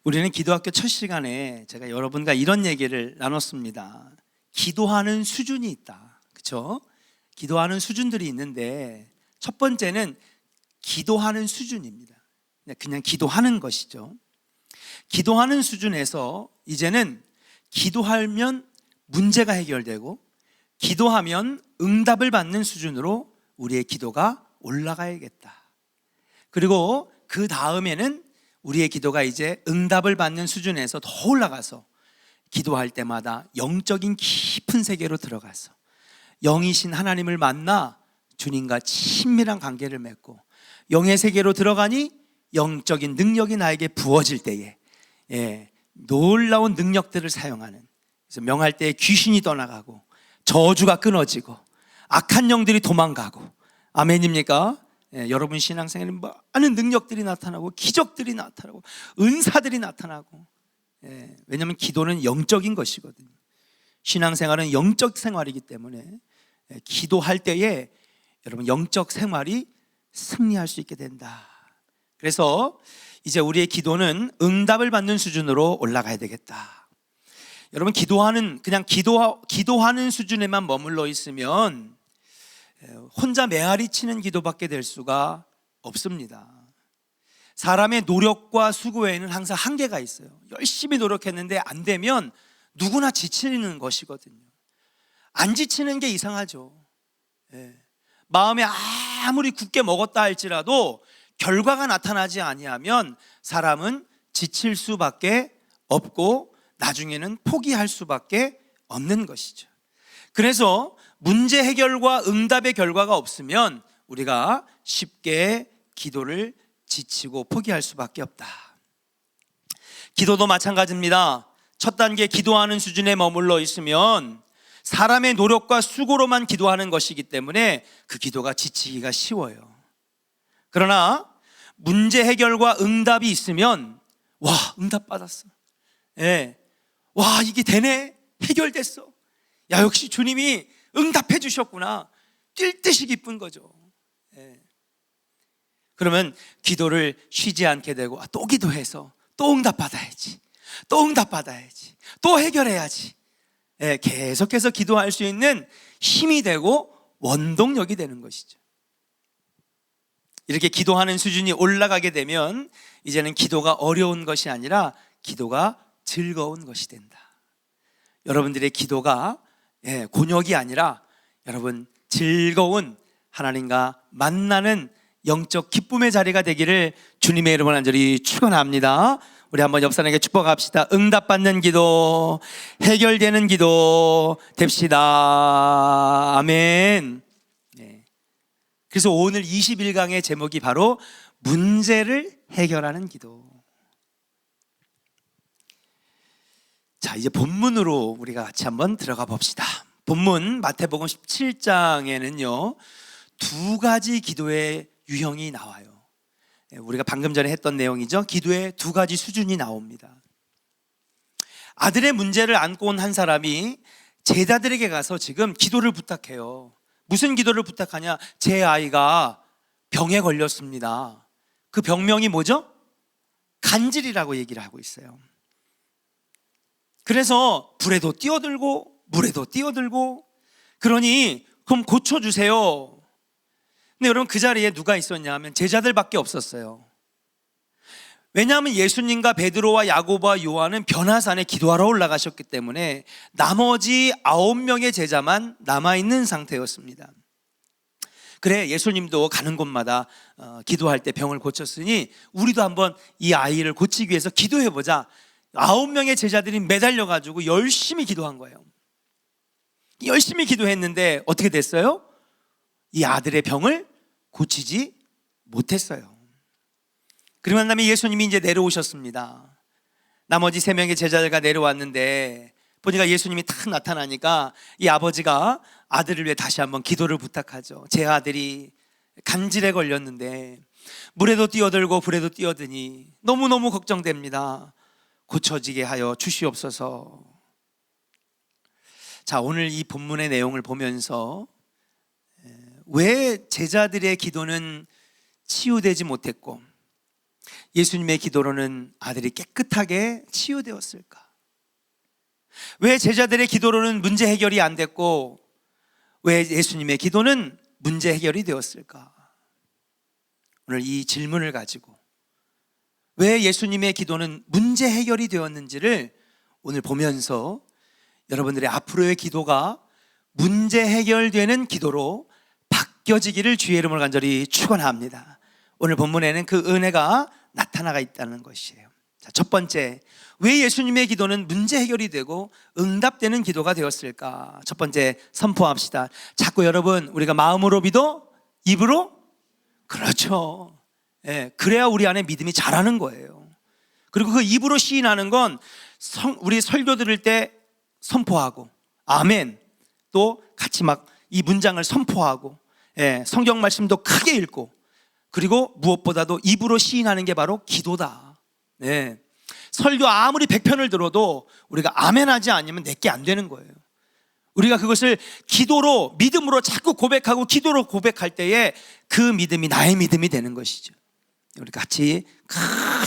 우리는 기도학교 첫 시간에 제가 여러분과 이런 얘기를 나눴습니다. 기도하는 수준이 있다. 그렇죠? 기도하는 수준들이 있는데 첫 번째는 기도하는 수준입니다. 그냥 기도하는 것이죠. 기도하는 수준에서 이제는 기도하면 문제가 해결되고 기도하면 응답을 받는 수준으로 우리의 기도가 올라가야겠다. 그리고 그 다음에는 우리의 기도가 이제 응답을 받는 수준에서 더 올라가서 기도할 때마다 영적인 깊은 세계로 들어가서 영이신 하나님을 만나 주님과 친밀한 관계를 맺고 영의 세계로 들어가니 영적인 능력이 나에게 부어질 때에 놀라운 능력들을 사용하는, 그래서 명할 때에 귀신이 떠나가고 저주가 끊어지고 악한 영들이 도망가고, 아멘입니까? 여러분 신앙생활에 많은 능력들이 나타나고 기적들이 나타나고 은사들이 나타나고, 왜냐하면 기도는 영적인 것이거든요. 신앙생활은 영적 생활이기 때문에 기도할 때에 여러분 영적 생활이 승리할 수 있게 된다. 그래서 이제 우리의 기도는 응답을 받는 수준으로 올라가야 되겠다. 여러분 그냥 기도하는 수준에만 머물러 있으면 혼자 메아리 치는 기도밖에 될 수가 없습니다. 사람의 노력과 수고에는 항상 한계가 있어요. 열심히 노력했는데 안 되면 누구나 지치는 것이거든요. 안 지치는 게 이상하죠. 마음에 아무리 굳게 먹었다 할지라도 결과가 나타나지 아니하면 사람은 지칠 수밖에 없고 나중에는 포기할 수밖에 없는 것이죠. 그래서 문제 해결과 응답의 결과가 없으면 우리가 쉽게 기도를 지치고 포기할 수밖에 없다. 기도도 마찬가지입니다. 첫 단계 기도하는 수준에 머물러 있으면 사람의 노력과 수고로만 기도하는 것이기 때문에 그 기도가 지치기가 쉬워요. 그러나 문제 해결과 응답이 있으면 와, 응답 받았어. 와, 이게 되네. 해결됐어. 야, 역시 주님이 응답해 주셨구나. 뛸 듯이 기쁜 거죠. 그러면 기도를 쉬지 않게 되고 또 기도해서 또 응답 받아야지, 또 응답 받아야지, 또 해결해야지, 계속해서 기도할 수 있는 힘이 되고 원동력이 되는 것이죠. 이렇게 기도하는 수준이 올라가게 되면 이제는 기도가 어려운 것이 아니라 기도가 즐거운 것이 된다. 여러분들의 기도가 곤욕이 아니라 여러분 즐거운 하나님과 만나는 영적 기쁨의 자리가 되기를 주님의 이름으로 간절히 축원합니다. 우리 한번 옆 사람에게 축복합시다. 응답받는 기도, 해결되는 기도 됩시다. 아멘. 그래서 오늘 21강의 제목이 바로 문제를 해결하는 기도. 자, 이제 본문으로 우리가 같이 한번 들어가 봅시다. 본문 마태복음 17장에는요 두 가지 기도의 유형이 나와요. 우리가 방금 전에 했던 내용이죠. 기도의 두 가지 수준이 나옵니다. 아들의 문제를 안고 온 한 사람이 제자들에게 가서 지금 기도를 부탁해요. 무슨 기도를 부탁하냐? 제 아이가 병에 걸렸습니다. 그 병명이 뭐죠? 간질이라고 얘기를 하고 있어요. 그래서 불에도 뛰어들고 물에도 뛰어들고, 그러니 그럼 고쳐주세요. 근데 여러분 그 자리에 누가 있었냐 하면 제자들밖에 없었어요. 왜냐하면 예수님과 베드로와 야고보와 요한은 변화산에 기도하러 올라가셨기 때문에 나머지 9명의 제자만 남아있는 상태였습니다. 그래, 예수님도 가는 곳마다 기도할 때 병을 고쳤으니 우리도 한번 이 아이를 고치기 위해서 기도해보자. 9명의 제자들이 매달려가지고 열심히 기도한 거예요. 열심히 기도했는데 어떻게 됐어요? 이 아들의 병을 고치지 못했어요. 그러고 다음에 예수님이 이제 내려오셨습니다. 나머지 3명의 제자들과 내려왔는데 보니까 예수님이 딱 나타나니까 이 아버지가 아들을 위해 다시 한번 기도를 부탁하죠. 제 아들이 간질에 걸렸는데 물에도 뛰어들고 불에도 뛰어드니 너무너무 걱정됩니다. 고쳐지게 하여 주시옵소서. 자, 오늘 이 본문의 내용을 보면서 왜 제자들의 기도는 치유되지 못했고 예수님의 기도로는 아들이 깨끗하게 치유되었을까? 왜 제자들의 기도로는 문제 해결이 안 됐고 왜 예수님의 기도는 문제 해결이 되었을까? 오늘 이 질문을 가지고 왜 예수님의 기도는 문제 해결이 되었는지를 오늘 보면서 여러분들의 앞으로의 기도가 문제 해결되는 기도로 바뀌어지기를 주의 이름으로 간절히 축원합니다. 오늘 본문에는 그 은혜가 나타나가 있다는 것이에요. 자, 첫 번째, 왜 예수님의 기도는 문제 해결이 되고 응답되는 기도가 되었을까? 첫 번째 선포합시다. 자꾸 여러분, 우리가 마음으로 믿어? 입으로? 그렇죠. 예, 그래야 우리 안에 믿음이 자라는 거예요. 그리고 그 입으로 시인하는 건 우리 설교 들을 때 선포하고 아멘, 또 같이 막 이 문장을 선포하고, 예, 성경 말씀도 크게 읽고, 그리고 무엇보다도 입으로 시인하는 게 바로 기도다. 네. 설교 아무리 100편을 들어도 우리가 아멘하지 않으면 내게 안 되는 거예요. 우리가 그것을 기도로, 믿음으로 자꾸 고백하고 기도로 고백할 때에 그 믿음이 나의 믿음이 되는 것이죠. 우리 같이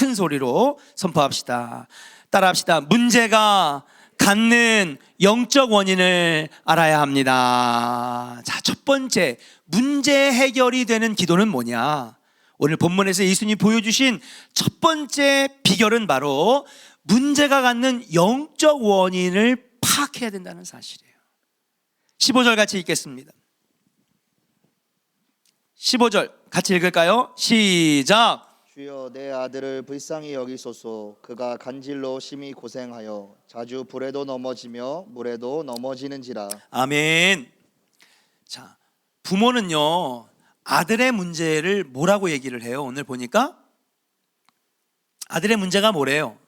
큰 소리로 선포합시다. 따라합시다. 문제가 갖는 영적 원인을 알아야 합니다. 자, 첫 번째, 문제 해결이 되는 기도는 뭐냐? 오늘 본문에서 예수님이 보여주신 첫 번째 비결은 바로 문제가 갖는 영적 원인을 파악해야 된다는 사실이에요. 15절 같이 읽겠습니다. 15절 같이 읽을까요? 시작. 주여, 내 아들을 불쌍히 여기소서. 그가 간질로 심히 고생하여 자주 불에도 넘어지며 물에도 넘어지는지라. 아멘. 자, 부모는요 아들의 문제를 뭐라고 얘기를 해요? 오늘 보니까 아들의 문제가 뭐래요?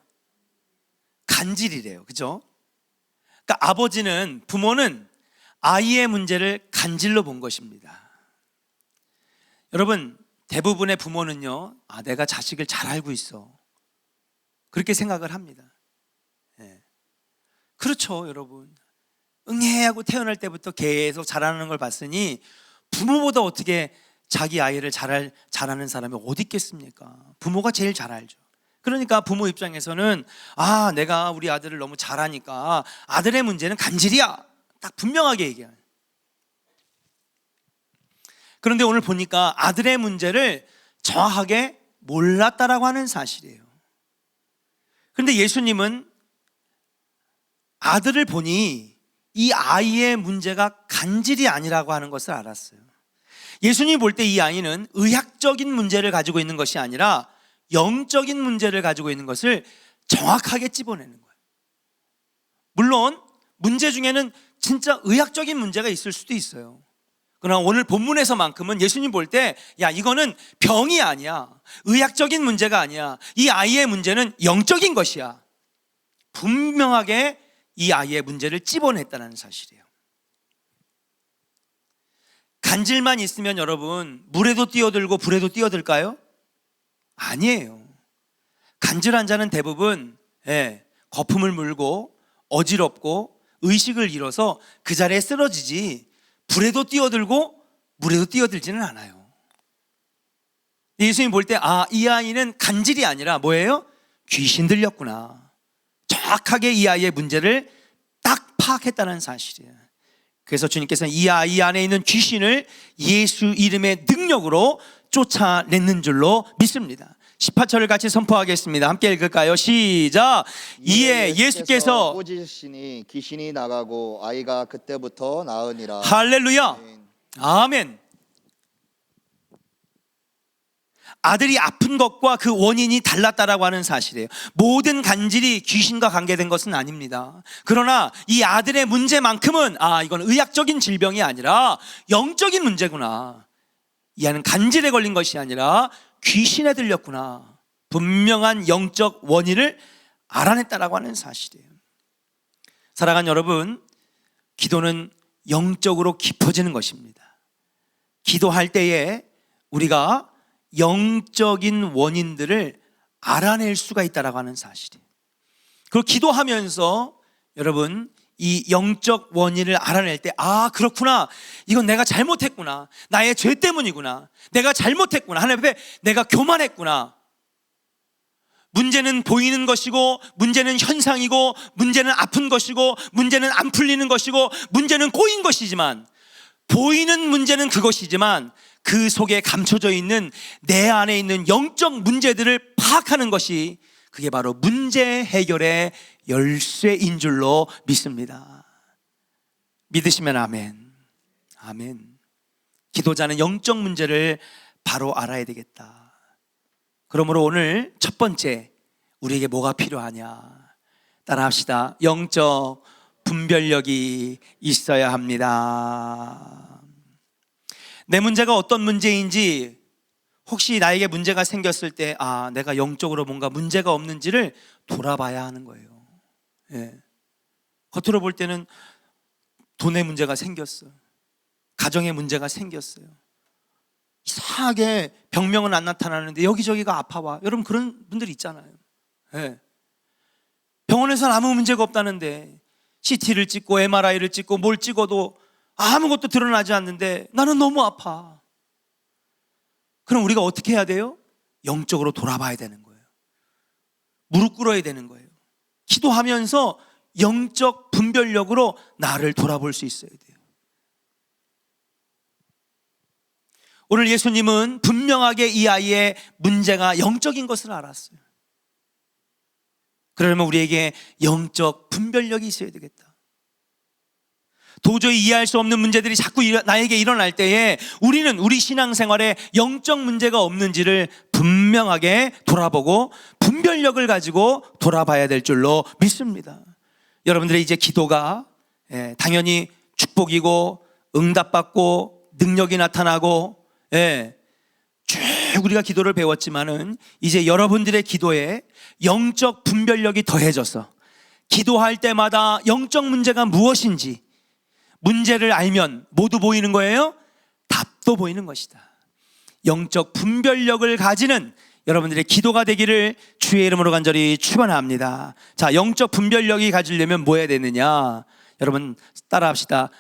간질이래요. 그죠? 그러니까 부모는 아이의 문제를 간질로 본 것입니다. 여러분, 대부분의 부모는요, 내가 자식을 잘 알고 있어, 그렇게 생각을 합니다. 네. 그렇죠, 여러분. 응애하고 태어날 때부터 계속 자라는 걸 봤으니 부모보다 어떻게 자기 아이를 잘하는 사람이 어디 있겠습니까? 부모가 제일 잘 알죠. 그러니까 부모 입장에서는 내가 우리 아들을 너무 잘하니까 아들의 문제는 간질이야, 딱 분명하게 얘기해요. 그런데 오늘 보니까 아들의 문제를 정확하게 몰랐다라고 하는 사실이에요. 그런데 예수님은 아들을 보니 이 아이의 문제가 간질이 아니라고 하는 것을 알았어요. 예수님이 볼 때 이 아이는 의학적인 문제를 가지고 있는 것이 아니라 영적인 문제를 가지고 있는 것을 정확하게 찝어내는 거예요. 물론 문제 중에는 진짜 의학적인 문제가 있을 수도 있어요. 그러나 오늘 본문에서만큼은 예수님 볼 때 이거는 병이 아니야, 의학적인 문제가 아니야, 이 아이의 문제는 영적인 것이야, 분명하게 이 아이의 문제를 찝어냈다는 사실이에요. 간질만 있으면 여러분 물에도 뛰어들고 불에도 뛰어들까요? 아니에요. 간질한 자는 대부분 거품을 물고 어지럽고 의식을 잃어서 그 자리에 쓰러지지 불에도 뛰어들고 물에도 뛰어들지는 않아요. 예수님이 볼 때 이 아이는 간질이 아니라 뭐예요? 귀신 들렸구나, 정확하게 이 아이의 문제를 딱 파악했다는 사실이에요. 그래서 주님께서는 이 아이 안에 있는 귀신을 예수 이름의 능력으로 쫓아냈는 줄로 믿습니다. 18절을 같이 선포하겠습니다. 함께 읽을까요? 시작. 이에 예수께서 꾸짖으시니 귀신이 나가고 아이가 그때부터 나으니라. 할렐루야. 아멘. 아들이 아픈 것과 그 원인이 달랐다라고 하는 사실이에요. 모든 간질이 귀신과 관계된 것은 아닙니다. 그러나 이 아들의 문제만큼은 이건 의학적인 질병이 아니라 영적인 문제구나, 이 아이는 간질에 걸린 것이 아니라 귀신에 들렸구나, 분명한 영적 원인을 알아냈다라고 하는 사실이에요. 사랑하는 여러분, 기도는 영적으로 깊어지는 것입니다. 기도할 때에 우리가 영적인 원인들을 알아낼 수가 있다라고 하는 사실이에요. 그리고 기도하면서 여러분 이 영적 원인을 알아낼 때 그렇구나, 이건 내가 잘못했구나, 나의 죄 때문이구나, 내가 잘못했구나, 하나님 앞에 내가 교만했구나, 문제는 보이는 것이고, 문제는 현상이고, 문제는 아픈 것이고, 문제는 안 풀리는 것이고, 문제는 꼬인 것이지만, 보이는 문제는 그것이지만 그 속에 감춰져 있는 내 안에 있는 영적 문제들을 파악하는 것이, 그게 바로 문제 해결의 열쇠인 줄로 믿습니다. 믿으시면 아멘. 아멘. 기도자는 영적 문제를 바로 알아야 되겠다. 그러므로 오늘 첫 번째, 우리에게 뭐가 필요하냐? 따라합시다. 영적 분별력이 있어야 합니다. 내 문제가 어떤 문제인지, 혹시 나에게 문제가 생겼을 때 내가 영적으로 뭔가 문제가 없는지를 돌아봐야 하는 거예요. 예. 겉으로 볼 때는 돈의 문제가 생겼어요. 가정의 문제가 생겼어요. 이상하게 병명은 안 나타나는데 여기저기가 아파와. 여러분 그런 분들 있잖아요. 예. 병원에서는 아무 문제가 없다는데 CT를 찍고 MRI를 찍고 뭘 찍어도 아무것도 드러나지 않는데 나는 너무 아파. 그럼 우리가 어떻게 해야 돼요? 영적으로 돌아봐야 되는 거예요. 무릎 꿇어야 되는 거예요. 기도하면서 영적 분별력으로 나를 돌아볼 수 있어야 돼요. 오늘 예수님은 분명하게 이 아이의 문제가 영적인 것을 알았어요. 그러면 우리에게 영적 분별력이 있어야 되겠다. 도저히 이해할 수 없는 문제들이 자꾸 나에게 일어날 때에 우리는 우리 신앙생활에 영적 문제가 없는지를 분명하게 돌아보고 분별력을 가지고 돌아봐야 될 줄로 믿습니다. 여러분들의 이제 기도가 당연히 축복이고 응답받고 능력이 나타나고 쭉 우리가 기도를 배웠지만은 이제 여러분들의 기도에 영적 분별력이 더해져서 기도할 때마다 영적 문제가 무엇인지 문제를 알면 모두 보이는 거예요. 답도 보이는 것이다. 영적 분별력을 가지는 여러분들의 기도가 되기를 주의 이름으로 간절히 축원합니다. 자, 영적 분별력이 가지려면 뭐 해야 되느냐? 여러분 따라합시다.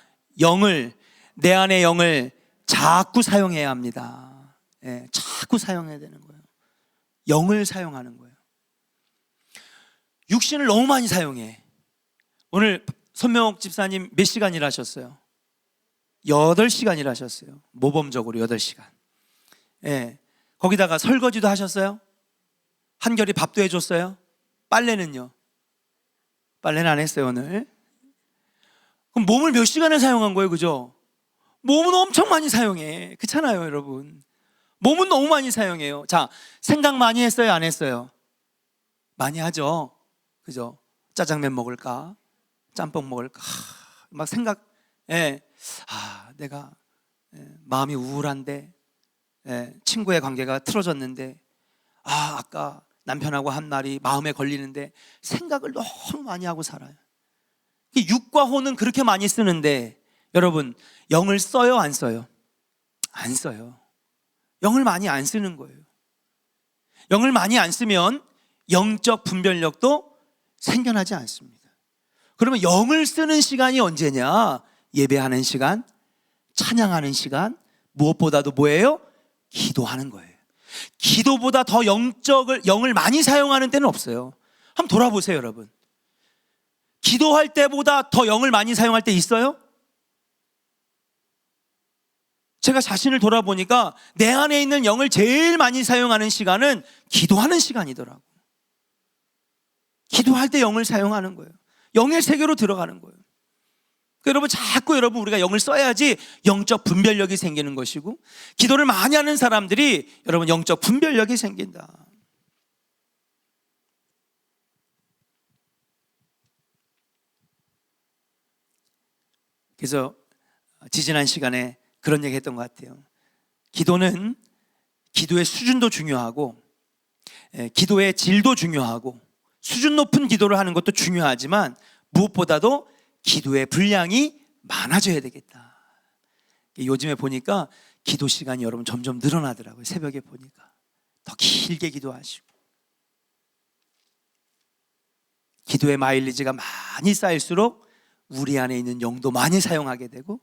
내 안의 영을 자꾸 사용해야 합니다. 자꾸 사용해야 되는 거예요. 영을 사용하는 거예요. 육신을 너무 많이 사용해. 오늘 손명옥 집사님 몇 시간 일하셨어요? 8시간 일하셨어요. 모범적으로 8시간. 거기다가 설거지도 하셨어요? 한결이 밥도 해줬어요? 빨래는요? 빨래는 안 했어요 오늘. 그럼 몸을 몇 시간을 사용한 거예요, 그죠? 몸은 엄청 많이 사용해. 그렇잖아요 여러분. 몸은 너무 많이 사용해요. 자, 생각 많이 했어요, 안 했어요? 많이 하죠, 그죠? 짜장면 먹을까? 짬뽕 먹을까? 막 생각, 내가 마음이 우울한데, 친구의 관계가 틀어졌는데, 아까 남편하고 한 말이 마음에 걸리는데 생각을 너무 많이 하고 살아요. 육과 혼은 그렇게 많이 쓰는데 여러분 영을 써요, 안 써요? 안 써요. 영을 많이 안 쓰는 거예요. 영을 많이 안 쓰면 영적 분별력도 생겨나지 않습니다. 그러면 영을 쓰는 시간이 언제냐? 예배하는 시간, 찬양하는 시간, 무엇보다도 뭐예요? 기도하는 거예요. 기도보다 더 영을 많이 사용하는 때는 없어요. 한번 돌아보세요 여러분. 기도할 때보다 더 영을 많이 사용할 때 있어요? 제가 자신을 돌아보니까 내 안에 있는 영을 제일 많이 사용하는 시간은 기도하는 시간이더라고요. 기도할 때 영을 사용하는 거예요. 영의 세계로 들어가는 거예요. 여러분 자꾸 우리가 영을 써야지 영적 분별력이 생기는 것이고, 기도를 많이 하는 사람들이 여러분 영적 분별력이 생긴다. 그래서 지지난 시간에 그런 얘기 했던 것 같아요. 기도는 기도의 수준도 중요하고 기도의 질도 중요하고 수준 높은 기도를 하는 것도 중요하지만 무엇보다도 기도의 분량이 많아져야 되겠다. 요즘에 보니까 기도 시간이 여러분 점점 늘어나더라고요. 새벽에 보니까 더 길게 기도하시고 기도의 마일리지가 많이 쌓일수록 우리 안에 있는 영도 많이 사용하게 되고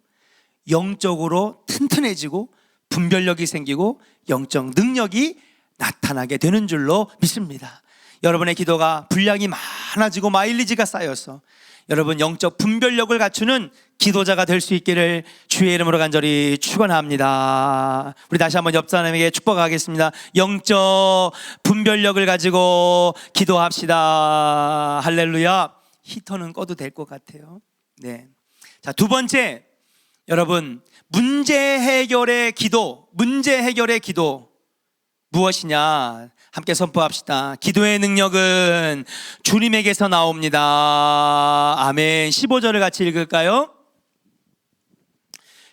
영적으로 튼튼해지고 분별력이 생기고 영적 능력이 나타나게 되는 줄로 믿습니다. 여러분의 기도가 분량이 많아지고 마일리지가 쌓여서 여러분 영적 분별력을 갖추는 기도자가 될 수 있기를 주의 이름으로 간절히 축원합니다. 우리 다시 한번 옆 사람에게 축복하겠습니다. 영적 분별력을 가지고 기도합시다. 할렐루야. 히터는 꺼도 될 것 같아요. 네. 자, 두 번째, 여러분 문제 해결의 기도. 무엇이냐? 함께 선포합시다. 기도의 능력은 주님에게서 나옵니다. 아멘. 15절을 같이 읽을까요?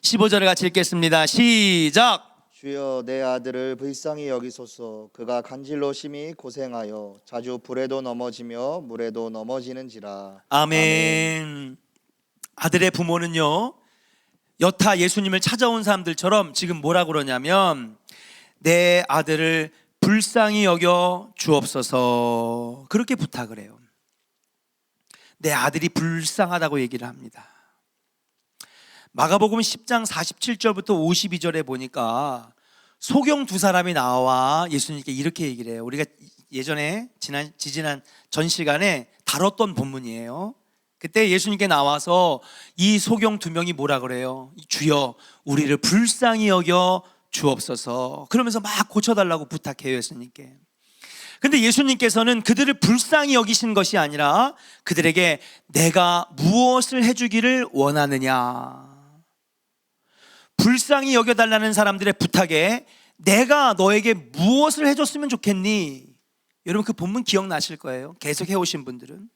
15절을 같이 읽겠습니다. 시작. 주여 내 아들을 불쌍히 여기소서. 그가 간질로 심히 고생하여 자주 불에도 넘어지며 물에도 넘어지는지라. 아멘. 아들의 부모는요, 여타 예수님을 찾아온 사람들처럼 지금 뭐라 그러냐면 내 아들을 불쌍히 여겨 주옵소서, 그렇게 부탁을 해요. 내 아들이 불쌍하다고 얘기를 합니다. 마가복음 10장 47절부터 52절에 보니까 소경 두 사람이 나와 예수님께 이렇게 얘기를 해요. 우리가 예전에 지지난 전 시간에 다뤘던 본문이에요. 그때 예수님께 나와서 이 소경 두 명이 뭐라 그래요? 주여 우리를 불쌍히 여겨 주옵소서, 그러면서 막 고쳐달라고 부탁해요, 예수님께. 근데 예수님께서는 그들을 불쌍히 여기신 것이 아니라 그들에게 내가 무엇을 해주기를 원하느냐, 불쌍히 여겨달라는 사람들의 부탁에 내가 너에게 무엇을 해줬으면 좋겠니? 여러분 그 본문 기억나실 거예요. 계속 해오신 분들은.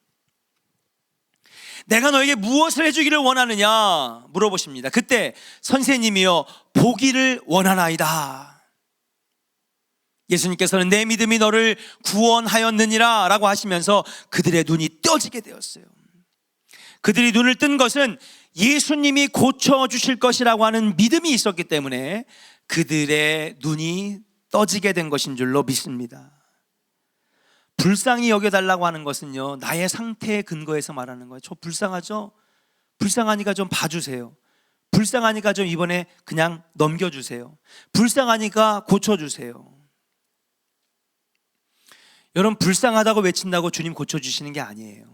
내가 너에게 무엇을 해주기를 원하느냐 물어보십니다. 그때 선생님이여 보기를 원하나이다. 예수님께서는 내 믿음이 너를 구원하였느니라 라고 하시면서 그들의 눈이 떠지게 되었어요. 그들이 눈을 뜬 것은 예수님이 고쳐주실 것이라고 하는 믿음이 있었기 때문에 그들의 눈이 떠지게 된 것인 줄로 믿습니다. 불쌍히 여겨달라고 하는 것은요, 나의 상태에 근거해서 말하는 거예요. 저 불쌍하죠? 불쌍하니까 좀 봐주세요. 불쌍하니까 좀 이번에 그냥 넘겨주세요. 불쌍하니까 고쳐주세요. 여러분 불쌍하다고 외친다고 주님 고쳐주시는 게 아니에요.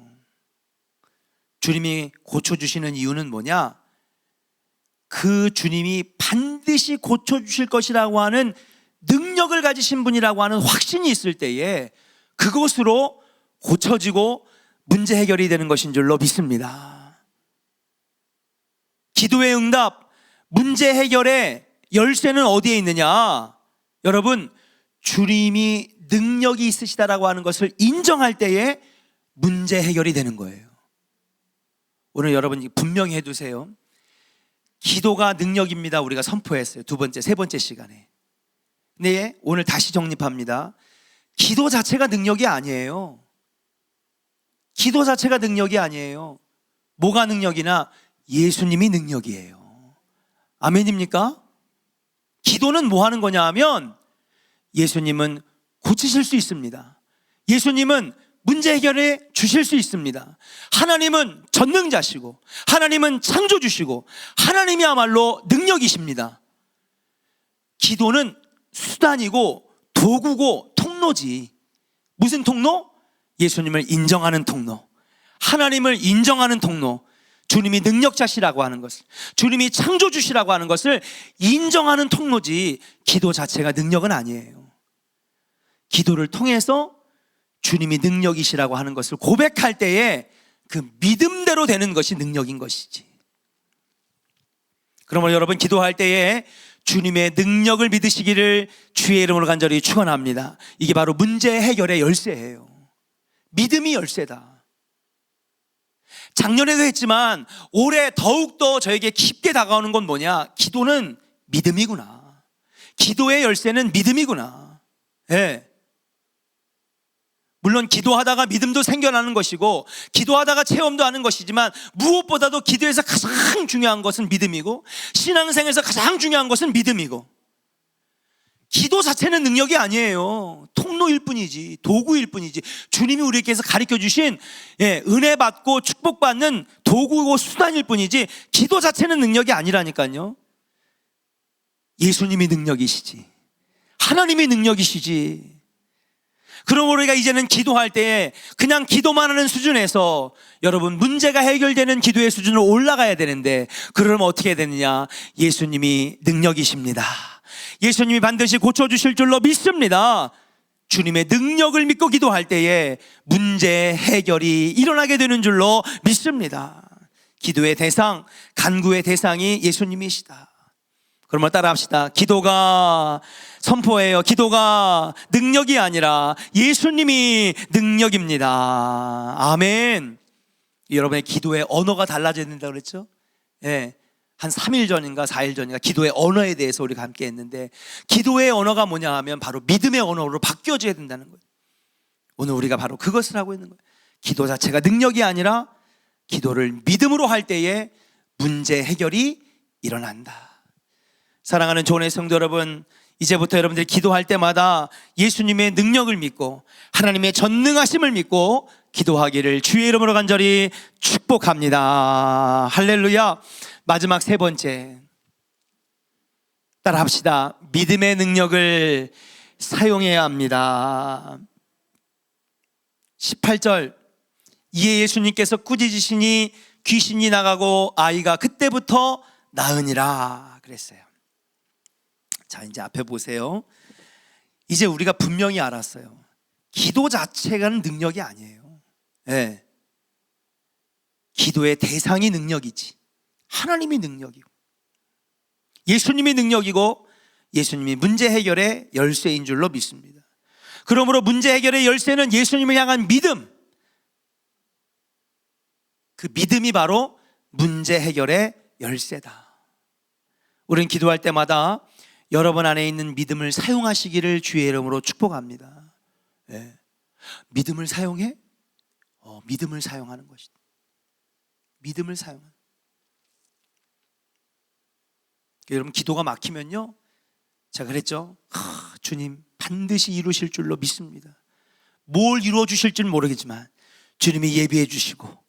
주님이 고쳐주시는 이유는 뭐냐? 그 주님이 반드시 고쳐주실 것이라고 하는 능력을 가지신 분이라고 하는 확신이 있을 때에 그것으로 고쳐지고 문제 해결이 되는 것인 줄로 믿습니다. 기도의 응답, 문제 해결의 열쇠는 어디에 있느냐? 여러분 주님이 능력이 있으시다라고 하는 것을 인정할 때에 문제 해결이 되는 거예요. 오늘 여러분 분명히 해두세요. 기도가 능력입니다. 우리가 선포했어요. 두 번째, 세 번째 시간에. 네, 오늘 다시 정립합니다. 기도 자체가 능력이 아니에요. 기도 자체가 능력이 아니에요. 뭐가 능력이나 예수님이 능력이에요. 아멘입니까? 기도는 뭐 하는 거냐 하면 예수님은 고치실 수 있습니다. 예수님은 문제 해결해 주실 수 있습니다. 하나님은 전능자시고 하나님은 창조주시고 하나님이야말로 능력이십니다. 기도는 수단이고 도구고 통로지. 무슨 통로? 예수님을 인정하는 통로, 하나님을 인정하는 통로, 주님이 능력자시라고 하는 것을, 주님이 창조주시라고 하는 것을 인정하는 통로지 기도 자체가 능력은 아니에요. 기도를 통해서 주님이 능력이시라고 하는 것을 고백할 때에 그 믿음대로 되는 것이 능력인 것이지. 그러므로 여러분 기도할 때에 주님의 능력을 믿으시기를 주의 이름으로 간절히 축원합니다. 이게 바로 문제 해결의 열쇠예요. 믿음이 열쇠다. 작년에도 했지만 올해 더욱더 저에게 깊게 다가오는 건 뭐냐? 기도는 믿음이구나. 기도의 열쇠는 믿음이구나. 예. 물론 기도하다가 믿음도 생겨나는 것이고 기도하다가 체험도 하는 것이지만 무엇보다도 기도에서 가장 중요한 것은 믿음이고 신앙생에서 가장 중요한 것은 믿음이고, 기도 자체는 능력이 아니에요. 통로일 뿐이지, 도구일 뿐이지. 주님이 우리에게서 가르쳐 주신 은혜 받고 축복받는 도구고 수단일 뿐이지 기도 자체는 능력이 아니라니까요. 예수님이 능력이시지, 하나님이 능력이시지. 그러므로 우리가 이제는 기도할 때에 그냥 기도만 하는 수준에서 여러분 문제가 해결되는 기도의 수준으로 올라가야 되는데, 그러면 어떻게 해야 되느냐? 예수님이 능력이십니다. 예수님이 반드시 고쳐주실 줄로 믿습니다. 주님의 능력을 믿고 기도할 때에 문제 해결이 일어나게 되는 줄로 믿습니다. 기도의 대상, 간구의 대상이 예수님이시다. 그러면 따라합시다. 기도가 선포해요. 기도가 능력이 아니라 예수님이 능력입니다. 아멘. 여러분의 기도의 언어가 달라져야 된다고 그랬죠? 예. 한 3일 전인가 4일 전인가 기도의 언어에 대해서 우리가 함께 했는데, 기도의 언어가 뭐냐 하면 바로 믿음의 언어로 바뀌어져야 된다는 거예요. 오늘 우리가 바로 그것을 하고 있는 거예요. 기도 자체가 능력이 아니라 기도를 믿음으로 할 때에 문제 해결이 일어난다. 사랑하는 조은의 성도 여러분, 이제부터 여러분들이 기도할 때마다 예수님의 능력을 믿고 하나님의 전능하심을 믿고 기도하기를 주의 이름으로 간절히 축복합니다. 할렐루야. 마지막 세 번째, 따라합시다. 믿음의 능력을 사용해야 합니다. 18절, 이에 예수님께서 꾸짖으시니 귀신이 나가고 아이가 그때부터 나으니라 그랬어요. 자, 이제 앞에 보세요. 이제 우리가 분명히 알았어요. 기도 자체가 능력이 아니에요. 네. 기도의 대상이 능력이지, 하나님이 능력이고 예수님이 능력이고 예수님이 문제 해결의 열쇠인 줄로 믿습니다. 그러므로 문제 해결의 열쇠는 예수님을 향한 믿음, 그 믿음이 바로 문제 해결의 열쇠다. 우리는 기도할 때마다 여러분 안에 있는 믿음을 사용하시기를 주의 이름으로 축복합니다. 네. 믿음을 사용해? 믿음을 사용하는 것이다. 믿음을 사용하는. 여러분, 기도가 막히면요, 제가 그랬죠. 주님 반드시 이루실 줄로 믿습니다. 뭘 이루어 주실지는 모르겠지만 주님이 예비해 주시고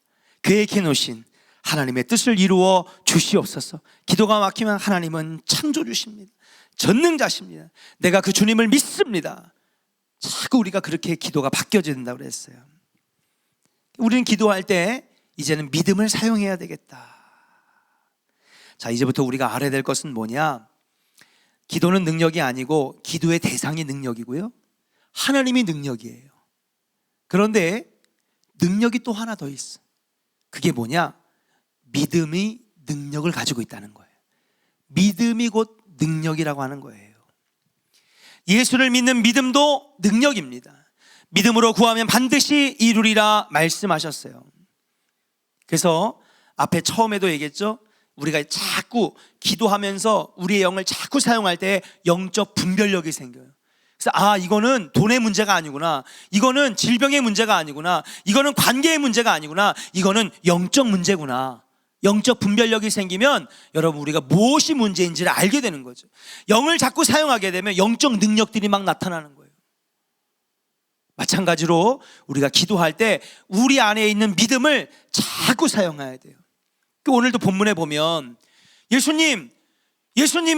계획해 놓으신 하나님의 뜻을 이루어 주시옵소서. 기도가 막히면 하나님은 창조주십니다. 전능자십니다. 내가 그 주님을 믿습니다. 자꾸 우리가 그렇게 기도가 바뀌어져야 된다고 그랬어요. 우리는 기도할 때 이제는 믿음을 사용해야 되겠다. 자, 이제부터 우리가 알아야 될 것은 뭐냐? 기도는 능력이 아니고 기도의 대상이 능력이고요, 하나님이 능력이에요. 그런데 능력이 또 하나 더 있어. 그게 뭐냐? 믿음이 능력을 가지고 있다는 거예요. 믿음이 곧 능력이라고 하는 거예요. 예수를 믿는 믿음도 능력입니다. 믿음으로 구하면 반드시 이루리라 말씀하셨어요. 그래서 앞에 처음에도 얘기했죠. 우리가 자꾸 기도하면서 우리의 영을 자꾸 사용할 때 영적 분별력이 생겨요. 그래서 이거는 돈의 문제가 아니구나, 이거는 질병의 문제가 아니구나, 이거는 관계의 문제가 아니구나, 이거는 영적 문제구나. 영적 분별력이 생기면 여러분, 우리가 무엇이 문제인지를 알게 되는 거죠. 영을 자꾸 사용하게 되면 영적 능력들이 막 나타나는 거예요. 마찬가지로 우리가 기도할 때 우리 안에 있는 믿음을 자꾸 사용해야 돼요. 오늘도 본문에 보면 예수님은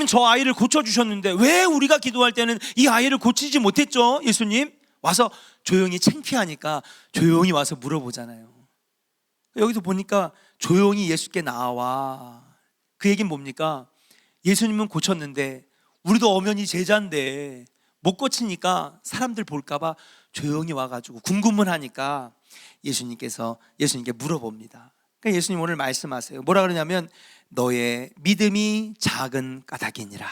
저 아이를 고쳐주셨는데 왜 우리가 기도할 때는 이 아이를 고치지 못했죠? 예수님 와서 조용히 창피하니까 조용히 와서 물어보잖아요. 여기서 보니까 조용히 예수께 나와. 그 얘기는 뭡니까? 예수님은 고쳤는데 우리도 엄연히 제자인데 못 고치니까 사람들 볼까 봐 조용히 와가지고 궁금은 하니까 예수님께 물어봅니다. 그러니까 예수님 오늘 말씀하세요. 뭐라 그러냐면 너의 믿음이 작은 까닭이니라.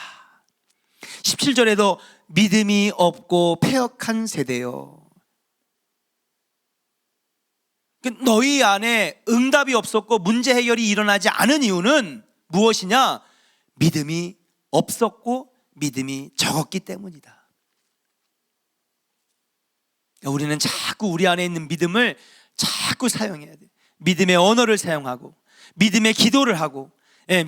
17절에도 믿음이 없고 패역한 세대요. 너희 안에 응답이 없었고 문제 해결이 일어나지 않은 이유는 무엇이냐? 믿음이 없었고 믿음이 적었기 때문이다. 우리는 자꾸 우리 안에 있는 믿음을 자꾸 사용해야 돼. 믿음의 언어를 사용하고 믿음의 기도를 하고,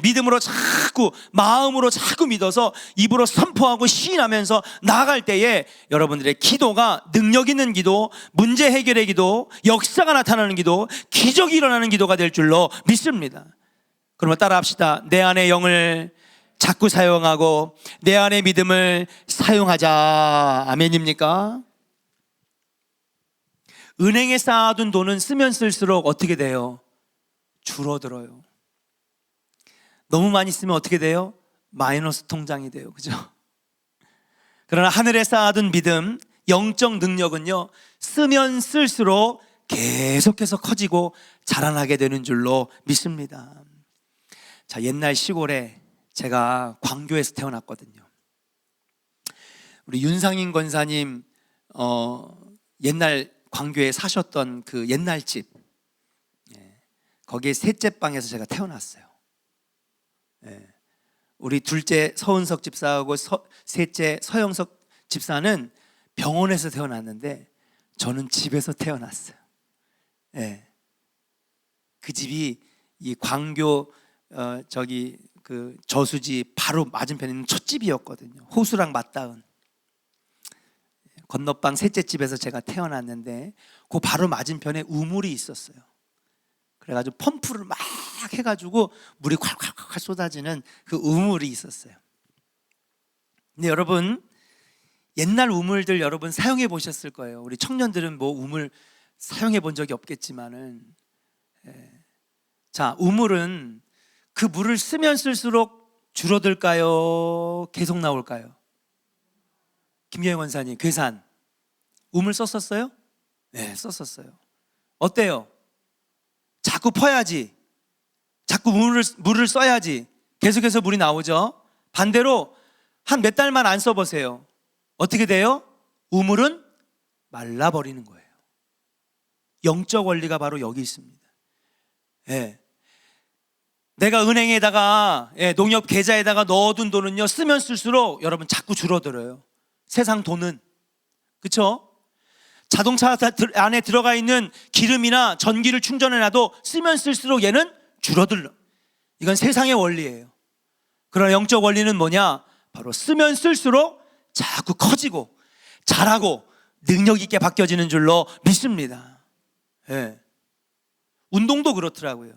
믿음으로 자꾸 마음으로 자꾸 믿어서 입으로 선포하고 시인하면서 나아갈 때에 여러분들의 기도가 능력 있는 기도, 문제 해결의 기도, 역사가 나타나는 기도, 기적이 일어나는 기도가 될 줄로 믿습니다. 그러면 따라합시다. 내 안의 영을 자꾸 사용하고 내 안의 믿음을 사용하자. 아멘입니까? 은행에 쌓아둔 돈은 쓰면 쓸수록 어떻게 돼요? 줄어들어요. 너무 많이 쓰면 어떻게 돼요? 마이너스 통장이 돼요. 그죠? 그러나 하늘에 쌓아둔 믿음, 영적 능력은요, 쓰면 쓸수록 계속해서 커지고 자라나게 되는 줄로 믿습니다. 자, 옛날 시골에 제가 광교에서 태어났거든요. 우리 윤상인 권사님 옛날 광교에 사셨던 그 옛날 집, 거기에 셋째 방에서 제가 태어났어요. 우리 둘째 서은석 집사하고 셋째 서영석 집사는 병원에서 태어났는데 저는 집에서 태어났어요. 그 집이 이 광교 그 저수지 바로 맞은편에 있는 첫 집이었거든요. 호수랑 맞닿은 건너방 셋째 집에서 제가 태어났는데 그 바로 맞은편에 우물이 있었어요. 그래가지고 펌프를 막 해가지고 물이 콸콸콸 쏟아지는 그 우물이 있었어요. 근데 여러분, 옛날 우물들 여러분 사용해 보셨을 거예요. 우리 청년들은 뭐 우물 사용해 본 적이 없겠지만은, 자, 우물은 그 물을 쓰면 쓸수록 줄어들까요? 계속 나올까요? 김경영 원사님, 괴산 우물 썼었어요? 네, 썼었어요. 어때요? 자꾸 퍼야지, 자꾸 물을 써야지 계속해서 물이 나오죠. 반대로 한 몇 달만 안 써보세요. 어떻게 돼요? 우물은 말라버리는 거예요. 영적 원리가 바로 여기 있습니다. 내가 은행에다가 농협 계좌에다가 넣어둔 돈은요, 쓰면 쓸수록 여러분 자꾸 줄어들어요. 세상 돈은, 그렇죠? 자동차 안에 들어가 있는 기름이나 전기를 충전해놔도 쓰면 쓸수록 얘는 줄어들어. 이건 세상의 원리예요. 그러나 영적 원리는 뭐냐? 바로 쓰면 쓸수록 자꾸 커지고 자라고 능력 있게 바뀌어지는 줄로 믿습니다. 운동도 그렇더라고요.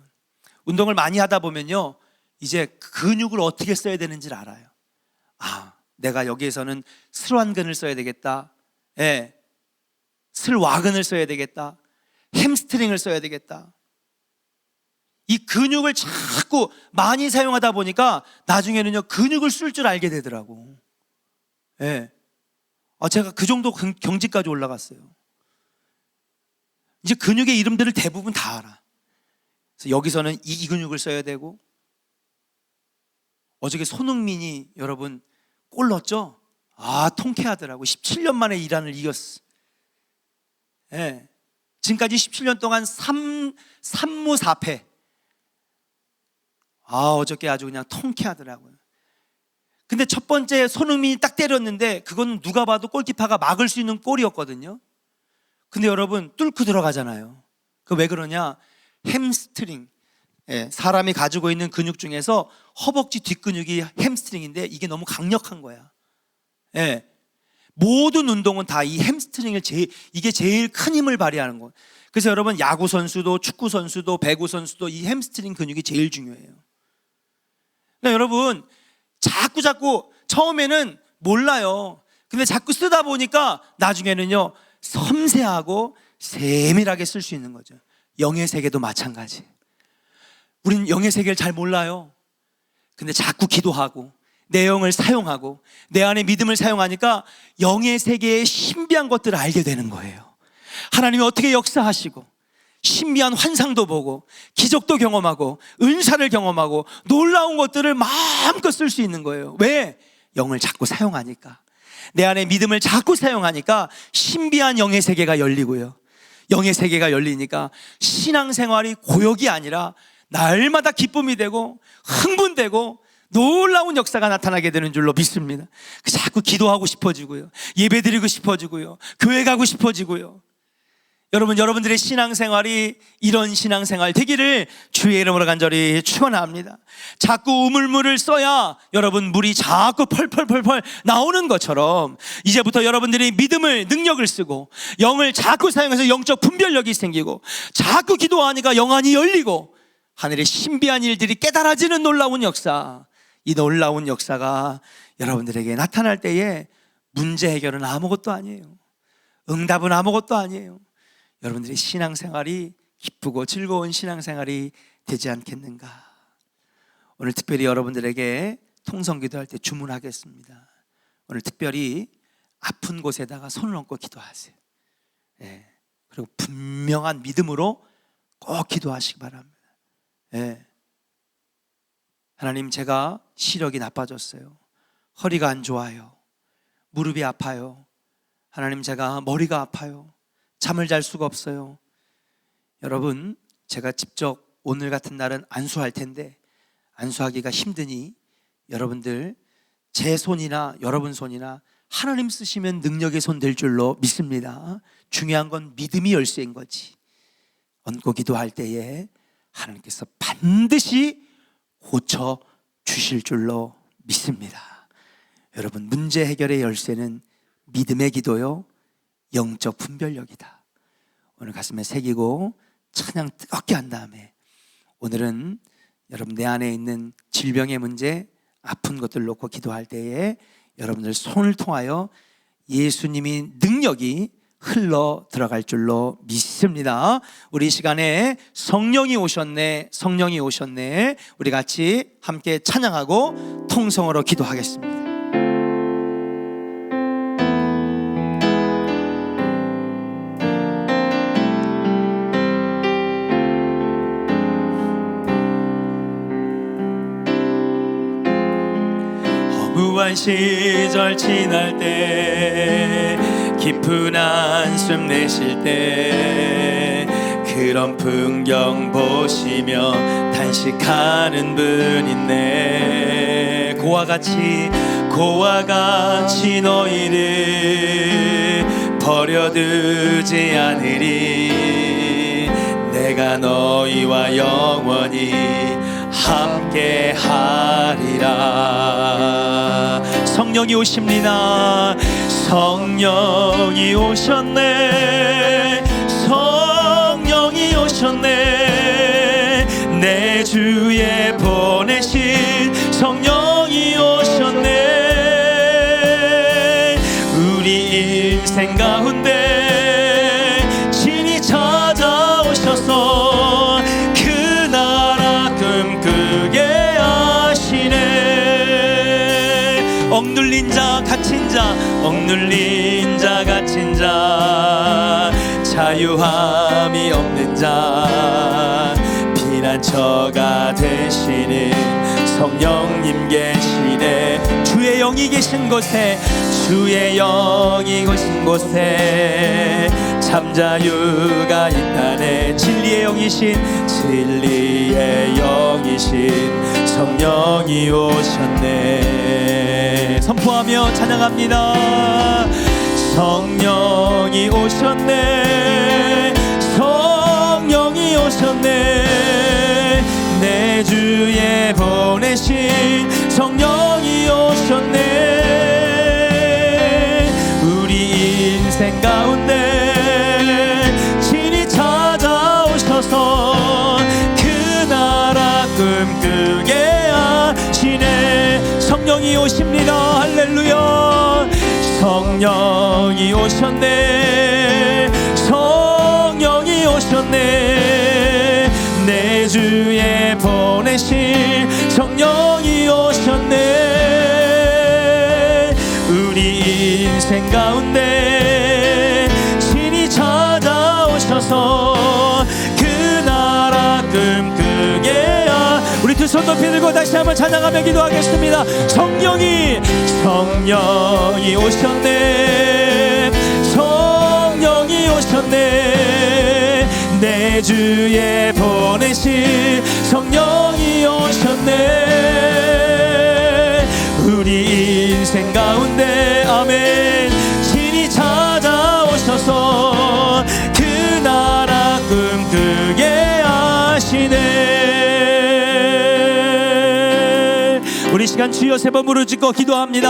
운동을 많이 하다 보면요, 이제 근육을 어떻게 써야 되는지를 알아요. 아, 내가 여기에서는 슬완근을 써야 되겠다. 슬와근을 써야 되겠다. 햄스트링을 써야 되겠다. 이 근육을 자꾸 많이 사용하다 보니까 나중에는요, 근육을 쓸 줄 알게 되더라고. 제가 그 정도 경지까지 올라갔어요. 이제 근육의 이름들을 대부분 다 알아. 그래서 여기서는 이 근육을 써야 되고, 어저께 손흥민이 여러분 골 넣었죠? 통쾌하더라고. 17년 만에 이란을 이겼어. 지금까지 17년 동안 3무 4패. 어저께 아주 그냥 통쾌하더라고요. 근데 첫 번째 손흥민이 딱 때렸는데 그건 누가 봐도 골키퍼가 막을 수 있는 골이었거든요. 근데 여러분 뚫고 들어가잖아요. 그 왜 그러냐? 햄스트링, 사람이 가지고 있는 근육 중에서 허벅지 뒷근육이 햄스트링인데 이게 너무 강력한 거야. 모든 운동은 다 이 햄스트링을 이게 제일 큰 힘을 발휘하는 거예요. 그래서 여러분 야구 선수도 축구 선수도 배구 선수도 이 햄스트링 근육이 제일 중요해요. 그러니까 여러분 자꾸 처음에는 몰라요. 근데 자꾸 쓰다 보니까 나중에는요, 섬세하고 세밀하게 쓸 수 있는 거죠. 영의 세계도 마찬가지. 우리는 영의 세계를 잘 몰라요. 근데 자꾸 기도하고 내 영을 사용하고 내 안에 믿음을 사용하니까 영의 세계의 신비한 것들을 알게 되는 거예요. 하나님이 어떻게 역사하시고 신비한 환상도 보고 기적도 경험하고 은사를 경험하고 놀라운 것들을 마음껏 쓸 수 있는 거예요. 왜? 영을 자꾸 사용하니까. 내 안에 믿음을 자꾸 사용하니까 신비한 영의 세계가 열리고요. 영의 세계가 열리니까 신앙생활이 고역이 아니라 날마다 기쁨이 되고 흥분되고 놀라운 역사가 나타나게 되는 줄로 믿습니다. 자꾸 기도하고 싶어지고요, 예배드리고 싶어지고요, 교회 가고 싶어지고요. 여러분들의 신앙생활이 이런 신앙생활 되기를 주의 이름으로 간절히 축원합니다. 자꾸 우물물을 써야 여러분 물이 자꾸 펄펄펄펄 나오는 것처럼 이제부터 여러분들이 믿음을, 능력을 쓰고 영을 자꾸 사용해서 영적 분별력이 생기고 자꾸 기도하니까 영안이 열리고 하늘의 신비한 일들이 깨달아지는 놀라운 역사, 이 놀라운 역사가 여러분들에게 나타날 때에 문제 해결은 아무것도 아니에요. 응답은 아무것도 아니에요. 여러분들의 신앙생활이 기쁘고 즐거운 신앙생활이 되지 않겠는가. 오늘 특별히 여러분들에게 통성기도할 때 주문하겠습니다. 오늘 특별히 아픈 곳에다가 손을 얹고 기도하세요. 그리고 분명한 믿음으로 꼭 기도하시기 바랍니다. 하나님, 제가 시력이 나빠졌어요. 허리가 안 좋아요. 무릎이 아파요. 하나님, 제가 머리가 아파요. 잠을 잘 수가 없어요. 여러분, 제가 직접 오늘 같은 날은 안수할 텐데 안수하기가 힘드니 여러분들 제 손이나 여러분 손이나 하나님 쓰시면 능력의 손 될 줄로 믿습니다. 중요한 건 믿음이 열쇠인 거지. 얹고 기도할 때에 하나님께서 반드시 고쳐 주실 줄로 믿습니다. 여러분, 문제 해결의 열쇠는 믿음의 기도요, 영적 분별력이다. 오늘 가슴에 새기고 찬양 뜨겁게 한 다음에 오늘은 여러분 내 안에 있는 질병의 문제, 아픈 것들 놓고 기도할 때에 여러분들 손을 통하여 예수님이 능력이 흘러 들어갈 줄로 믿습니다. 우리 이 시간에 성령이 오셨네, 성령이 오셨네. 우리 같이 함께 찬양하고 통성으로 기도하겠습니다. 허무한 시절 지날 때, 깊은 한숨 내쉴 때, 그런 풍경 보시며 단식하는 분 있네. 고와 같이 너희를 버려두지 않으리. 내가 너희와 영원히 함께 하리라. 성령이 오십니다. 성령이 오셨네. 성령이 오셨네. 내 주에 보내신 성령이 오셨네. 우리 인생 가운데 친히 찾아오셔서 그 나라 꿈꾸게 하시네. 억눌린 자 갇힌 자, 억눌린 자 갇힌 자, 자유함이 없는 자, 피난처가 되시는 성령님 계시네. 주의 영이 계신 곳에, 주의 영이 계신 곳에 참 자유가 있다네. 진리의 영이신, 진리의 영이신 성령이 오셨네. 선포하며 찬양합니다. 성령이 오셨네. 성령이 오셨네. 내 주에 보내신 성령이 오셨네. 우리 인생 가운데 친히 찾아오셔서 그 나라 꿈꾸게 하시네. 성령이 오십니다. 할렐루야. 성령이 오셨네. 성령이 오셨네. 내 주에 보내신 성령이 오셨네. 우리 인생 가운데 친히 찾아오셔서 그 나라 꿈꾸게 하. 우리 두 손 높이 들고 다시 한번 찬양하며 기도하겠습니다. 성령이 오셨네. 성령이 오셨네. 내 주에 보내신 성령이 오셨네. 우리 인생 가운데 아멘 친히 찾아오셔서 그 나라 꿈꾸게 하시네. 우리 시간 주여 세 번 부르짖고 기도합니다.